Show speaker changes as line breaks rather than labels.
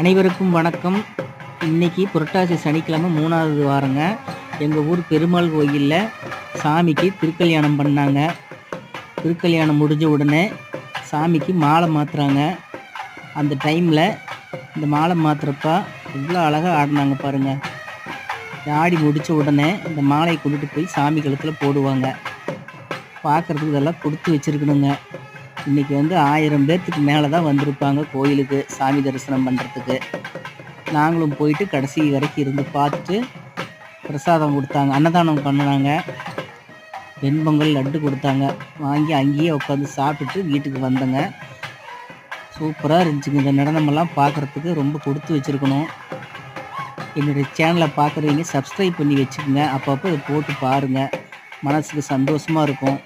அனைவருக்கும் வணக்கம். இன்னைக்கு புரட்டாசி சனிக்கிழமை 3வது வாரங்க. எங்கள் ஊர் பெருமாள் கோயிலில் சாமிக்கு திருக்கல்யாணம் பண்ணாங்க. திருக்கல்யாணம் முடிஞ்ச உடனே சாமிக்கு மாலை மாற்றுறாங்க. அந்த டைமில் இந்த மாலை மாற்றுறப்ப இவ்வளோ அழகாக ஆடினாங்க பாருங்கள். ஆடி முடித்த உடனே இந்த மாலையை கொண்டுட்டு போய் சாமி கழுத்தில் போடுவாங்க. பார்க்குறதுக்கு இதெல்லாம் கொடுத்து வச்சுருக்கணுங்க. இன்றைக்கி 1000 பேர்த்துக்கு மேலே தான் வந்திருப்பாங்க கோயிலுக்கு சாமி தரிசனம் பண்ணுறதுக்கு. நாங்களும் போயிட்டு கடைசி வரைக்கும் இருந்து பார்த்துட்டு பிரசாதம் கொடுத்தாங்க, அன்னதானம் பண்ணினாங்க. வெண்பொங்கல் லட்டு கொடுத்தாங்க, வாங்கி அங்கேயே உட்காந்து சாப்பிட்டுட்டு வீட்டுக்கு வந்தேங்க. சூப்பராக இருந்துச்சுங்க. இந்த நடனமெல்லாம் பார்க்குறதுக்கு ரொம்ப கொடுத்து வச்சுருக்கணும். என்னுடைய சேனலை பார்க்குறவங்க சப்ஸ்கிரைப் பண்ணி வச்சுக்கோங்க. அப்பப்போ இதை போட்டு பாருங்கள், மனசுக்கு சந்தோஷமாக இருக்கும்.